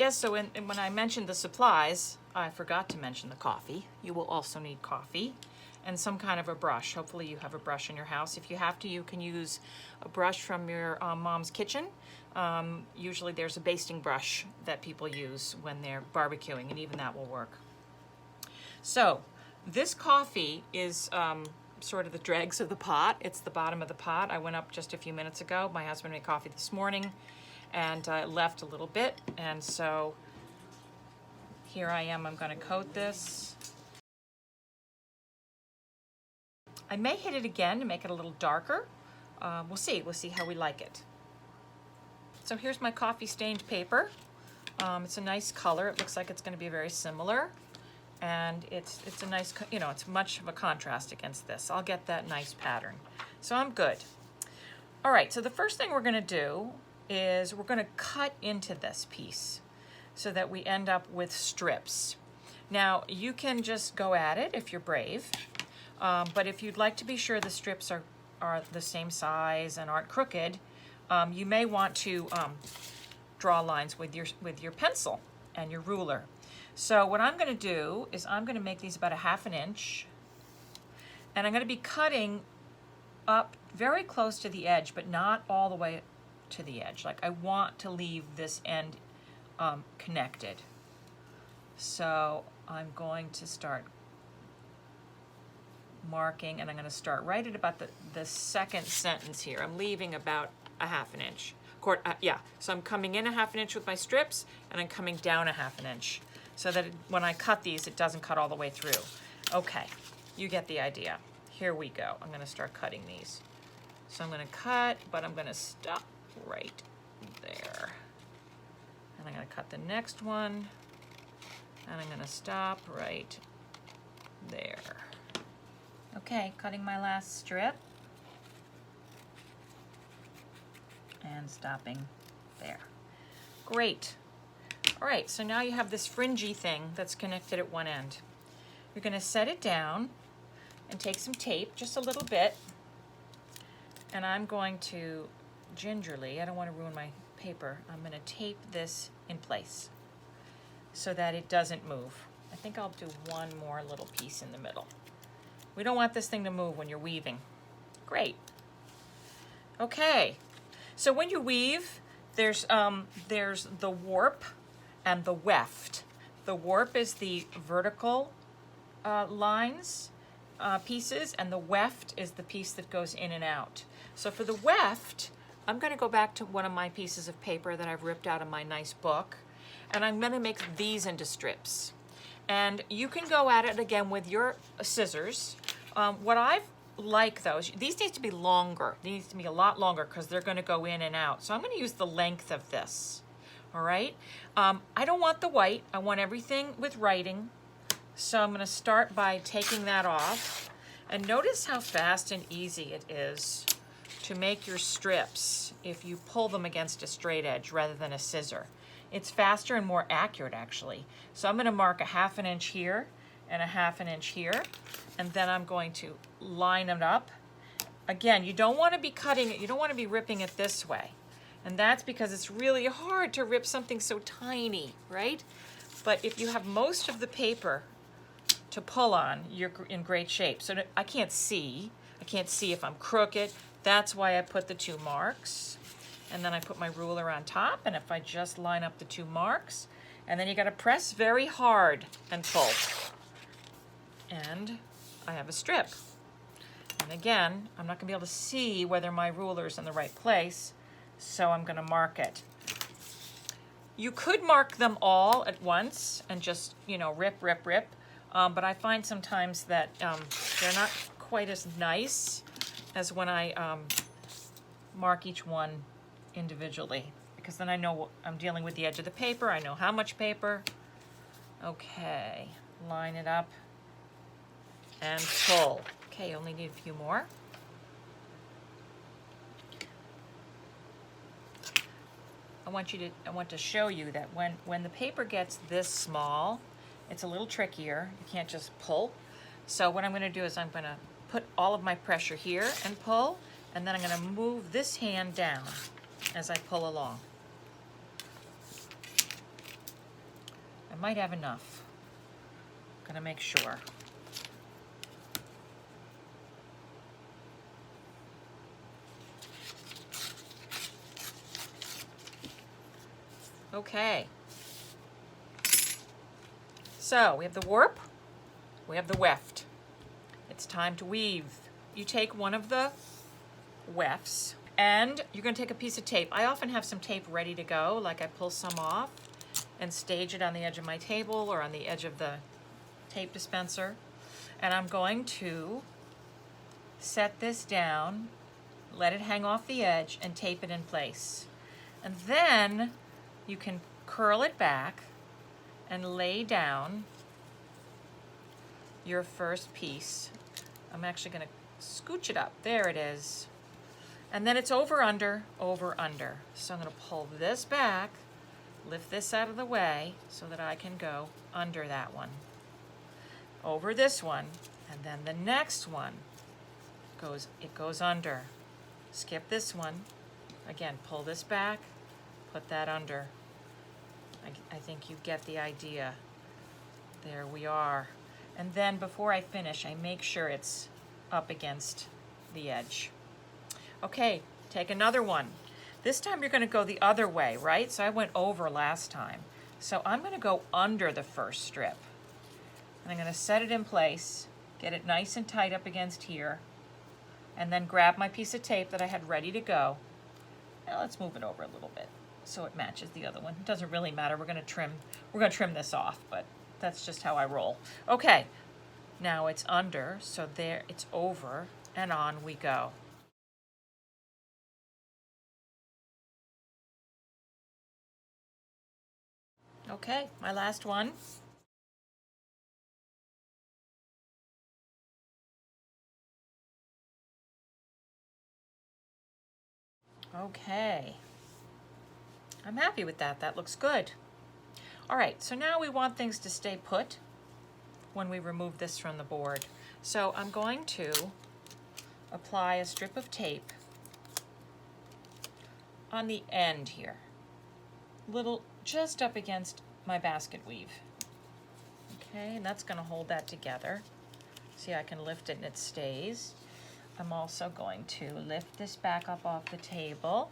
Yes, so when I mentioned the supplies, I forgot to mention the coffee. You will also need coffee and some kind of a brush. Hopefully you have a brush in your house. If you have to, you can use a brush from your mom's kitchen. Usually there's a basting brush that people use when they're barbecuing, and even that will work. So this coffee is sort of the dregs of the pot. It's the bottom of the pot. I went up just a few minutes ago. My husband made coffee this morning, and I left a little bit, and so here I am. I'm going to coat this. I may hit it again to make it a little darker. We'll see how we like it. So here's my coffee stained paper. It's a nice color. It looks like it's going to be very similar, and it's a nice, it's much of a contrast against this. I'll get that nice pattern. So I'm good. All right, so the first thing we're going to do is we're going to cut into this piece so that we end up with strips. Now, you can just go at it if you're brave, but if you'd like to be sure the strips are the same size and aren't crooked, you may want to draw lines with your pencil and your ruler. So what I'm going to do is I'm going to make these about 1/2 inch, and I'm going to be cutting up very close to the edge, but not all the way to the edge. Like, I want to leave this end connected. So I'm going to start marking, and I'm going to start right at about the second sentence here. I'm leaving about 1/2 inch. So I'm coming in 1/2 inch with my strips, and I'm coming down 1/2 inch, so that when I cut these, it doesn't cut all the way through. Okay, you get the idea. Here we go. I'm going to start cutting these. So I'm going to cut, but I'm going to stop right there. And I'm going to cut the next one, and I'm going to stop right there. Okay, cutting my last strip and stopping there. Great. All right, so now you have this fringy thing that's connected at one end. You're going to set it down and take some tape, just a little bit, and I'm going to gingerly, I don't want to ruin my paper, I'm going to tape this in place so that it doesn't move. I think I'll do one more little piece in the middle. We don't want this thing to move when you're weaving. Great. Okay, so when you weave, there's the warp and the weft. The warp is the vertical lines, pieces, and the weft is the piece that goes in and out. So for the weft, I'm going to go back to one of my pieces of paper that I've ripped out of my nice book, and I'm going to make these into strips. And you can go at it again with your scissors. What I like those, these need to be longer. They need to be a lot longer because they're going to go in and out. So I'm going to use the length of this. All right. I don't want the white. I want everything with writing. So I'm going to start by taking that off. And notice how fast and easy it is to make your strips if you pull them against a straight edge rather than a scissor. It's faster and more accurate, actually. So I'm going to mark 1/2 inch here and 1/2 inch here, and then I'm going to line them up. Again, you don't want to be cutting it, you don't want to be ripping it this way. And that's because it's really hard to rip something so tiny, right? But if you have most of the paper to pull on, you're in great shape. So I can't see if I'm crooked. That's why I put the 2 marks. And then I put my ruler on top, and if I just line up the 2 marks, and then you gotta press very hard and pull. And I have a strip. And again, I'm not gonna be able to see whether my ruler's in the right place, so I'm gonna mark it. You could mark them all at once and just, rip, but I find sometimes that they're not quite as nice as when I mark each one individually, because then I know I'm dealing with the edge of the paper. I know how much paper. Okay, line it up and pull. Okay, only need a few more. I want to show you that when the paper gets this small, it's a little trickier. You can't just pull. So what I'm going to do is I'm going to put all of my pressure here and pull, and then I'm going to move this hand down as I pull along. I might have enough. Gonna make sure. Okay. So we have the warp, we have the weft. It's time to weave. You take one of the wefts and you're going to take a piece of tape. I often have some tape ready to go, like I pull some off and stage it on the edge of my table or on the edge of the tape dispenser. And I'm going to set this down, let it hang off the edge, and tape it in place. And then you can curl it back and lay down your first piece. I'm actually going to scooch it up. There it is. And then it's over, under, over, under. So I'm going to pull this back, lift this out of the way so that I can go under that one, over this one, and then the next one goes under. Skip this one. Again, pull this back, put that under. I think you get the idea. There we are. And then before I finish, I make sure it's up against the edge. Okay, take another one. This time you're going to go the other way, right? So I went over last time. So I'm going to go under the first strip. And I'm going to set it in place, get it nice and tight up against here, and then grab my piece of tape that I had ready to go. Now let's move it over a little bit so it matches the other one. It doesn't really matter. We're going to trim this off, but that's just how I roll. Okay, now it's under, so there it's over, and on we go. Okay, my last one. Okay, I'm happy with that. That looks good. All right, so now we want things to stay put when we remove this from the board. So I'm going to apply a strip of tape on the end here, little just up against my basket weave. Okay, and that's going to hold that together. See, I can lift it and it stays. I'm also going to lift this back up off the table.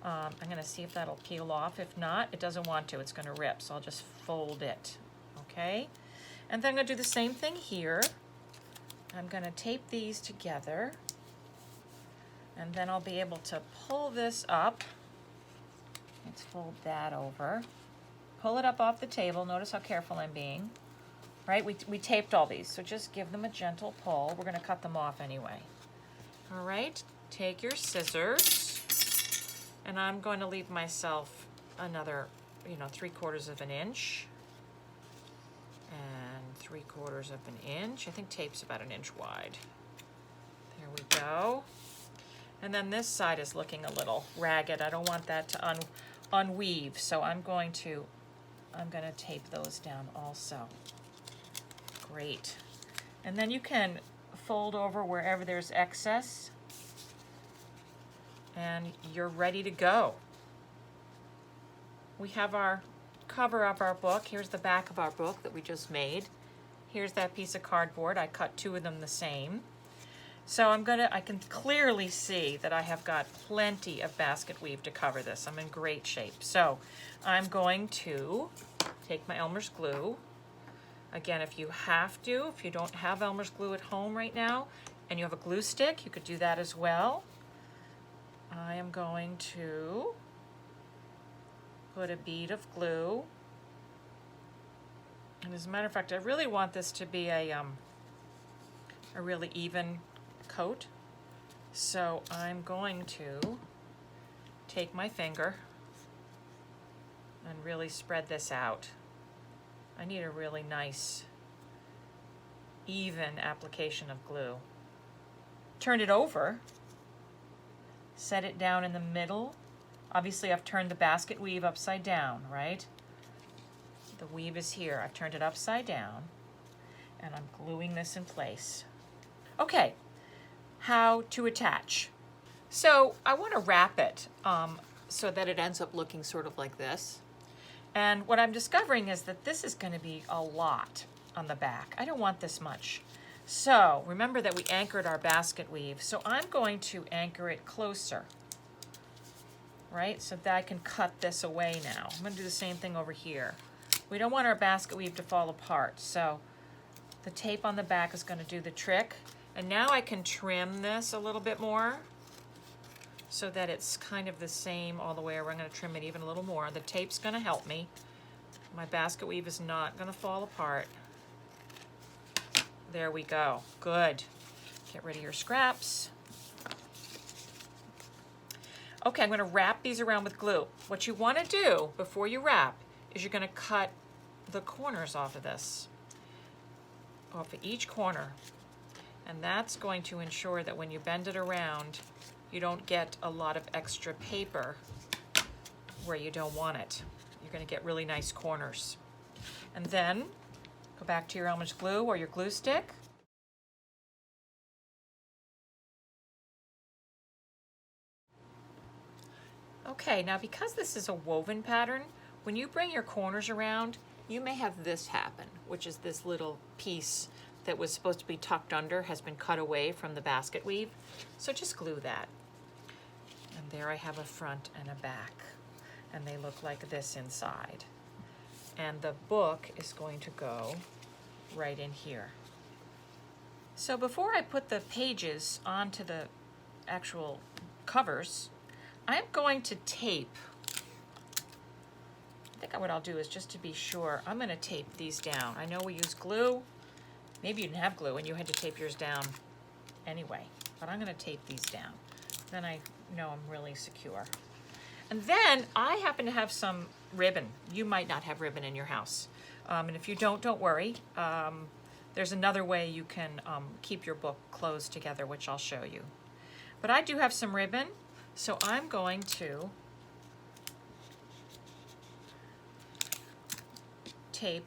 I'm going to see if that'll peel off. If not, it doesn't want to. It's going to rip, so I'll just fold it. Okay, and then I'm going to do the same thing here. I'm going to tape these together, and then I'll be able to pull this up. Let's fold that over. Pull it up off the table. Notice how careful I'm being. Right, we taped all these, so just give them a gentle pull. We're going to cut them off anyway. All right, take your scissors, and I'm going to leave myself another, 3/4 of an inch and 3/4 of an inch. I think tape's about an inch wide. There we go. And then this side is looking a little ragged. I don't want that to unweave, so I'm going to tape those down also. Great. And then you can fold over wherever there's excess, and you're ready to go. We have our cover of our book. Here's the back of our book that we just made. Here's that piece of cardboard. I cut 2 of them the same. So I can clearly see that I have got plenty of basket weave to cover this. I'm in great shape. So I'm going to take my Elmer's glue. Again, if you don't have Elmer's glue at home right now, and you have a glue stick, you could do that as well. I am going to put a bead of glue. And as a matter of fact, I really want this to be a really even coat. So I'm going to take my finger and really spread this out. I need a really nice, even application of glue. Turn it over, set it down in the middle. Obviously, I've turned the basket weave upside down, right? The weave is here. I've turned it upside down, and I'm gluing this in place. Okay, how to attach. So I want to wrap it so that it ends up looking sort of like this. And what I'm discovering is that this is going to be a lot on the back. I don't want this much. So remember that we anchored our basket weave. So I'm going to anchor it closer, right? So that I can cut this away now. I'm going to do the same thing over here. We don't want our basket weave to fall apart. So the tape on the back is going to do the trick. And now I can trim this a little bit more so that it's kind of the same all the way around. I'm going to trim it even a little more. The tape's going to help me. My basket weave is not going to fall apart. There we go. Good. Get rid of your scraps. Okay, I'm going to wrap these around with glue. What you want to do before you wrap is you're going to cut the corners off of this, off of each corner. And that's going to ensure that when you bend it around, you don't get a lot of extra paper where you don't want it. You're going to get really nice corners. And then go back to your Elmer's glue or your glue stick. Okay, now because this is a woven pattern, when you bring your corners around, you may have this happen, which is this little piece that was supposed to be tucked under has been cut away from the basket weave. So just glue that. And there I have a front and a back, and they look like this inside. And the book is going to go right in here. So before I put the pages onto the actual covers, I'm going to tape. I think what I'll do is, just to be sure, I'm going to tape these down. I know we use glue. Maybe you didn't have glue and you had to tape yours down anyway, but I'm going to tape these down. Then I know I'm really secure. And then I happen to have some ribbon. You might not have ribbon in your house. And if you don't worry. There's another way you can keep your book closed together, which I'll show you. But I do have some ribbon, so I'm going to tape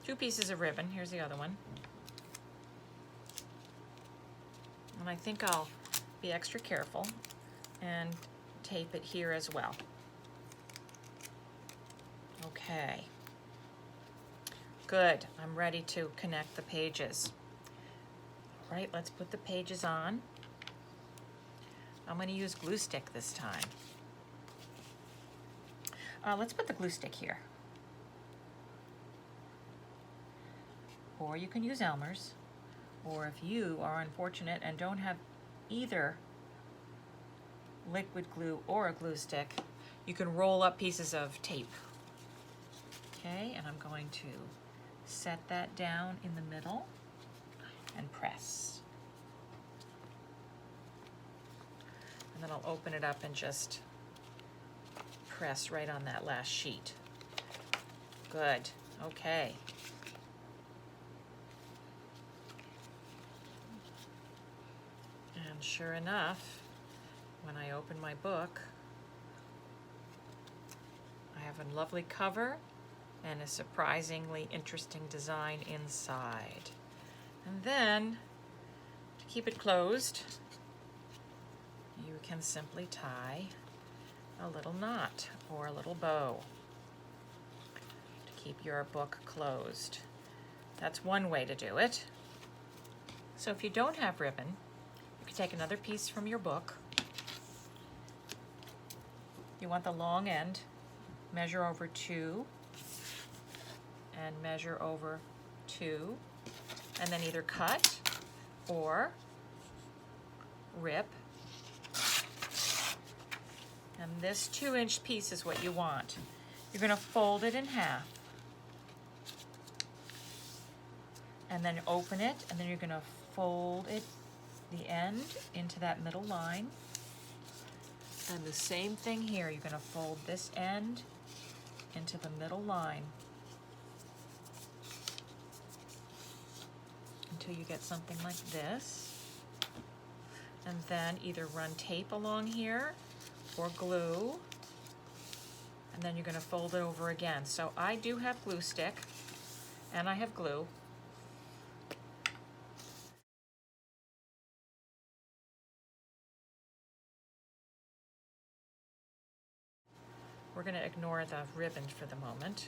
2 pieces of ribbon. Here's the other one. And I think I'll be extra careful and tape it here as well. Okay. Good. I'm ready to connect the pages. All right, let's put the pages on. I'm going to use glue stick this time. Let's put the glue stick here. Or you can use Elmer's. Or if you are unfortunate and don't have either liquid glue or a glue stick, you can roll up pieces of tape. Okay, and I'm going to set that down in the middle and press. And then I'll open it up and just press right on that last sheet. Good. Okay. And sure enough, when I open my book, I have a lovely cover and a surprisingly interesting design inside. And then, to keep it closed, you can simply tie a little knot or a little bow to keep your book closed. That's one way to do it. So if you don't have ribbon, you can take another piece from your book. You want the long end, measure over 2, and measure over 2, and then either cut or rip. And this 2-inch piece is what you want. You're going to fold it in half, and then open it, and then you're going to fold it, the end, into that middle line. And the same thing here, you're going to fold this end into the middle line until you get something like this. And then either run tape along here or glue, and then you're going to fold it over again. So I do have glue stick and I have glue. We're going to ignore the ribbon for the moment.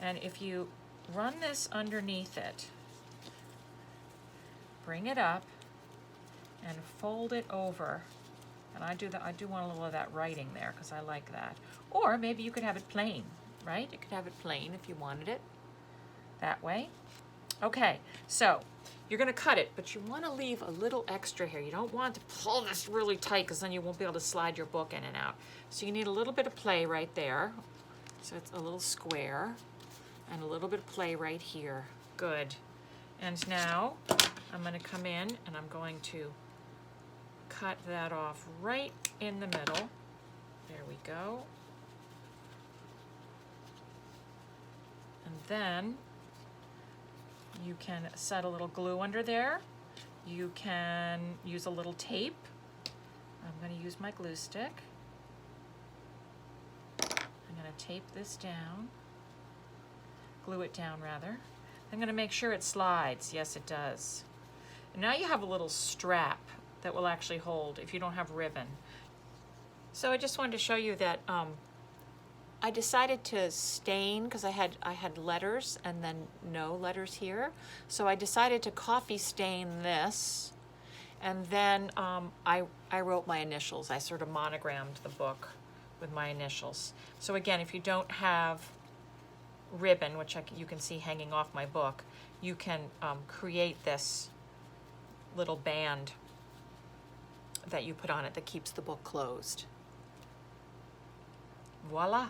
And if you run this underneath it, bring it up and fold it over. And I do want a little of that writing there because I like that. Or maybe you could have it plain, right? You could have it plain if you wanted it that way. Okay, so you're gonna cut it, but you wanna leave a little extra here. You don't want to pull this really tight because then you won't be able to slide your book in and out. So you need a little bit of play right there. So it's a little square and a little bit of play right here. Good. And now I'm gonna come in and I'm going to cut that off right in the middle. There we go. And then you can set a little glue under there. You can use a little tape. I'm going to use my glue stick. I'm going to tape this down. Glue it down, rather. I'm going to make sure it slides. Yes, it does. And now you have a little strap that will actually hold if you don't have ribbon. So I just wanted to show you that I decided to stain because I had letters and then no letters here. So I decided to coffee stain this, and then I wrote my initials. I sort of monogrammed the book with my initials. So again, if you don't have ribbon, which you can see hanging off my book, you can create this little band that you put on it that keeps the book closed. Voila!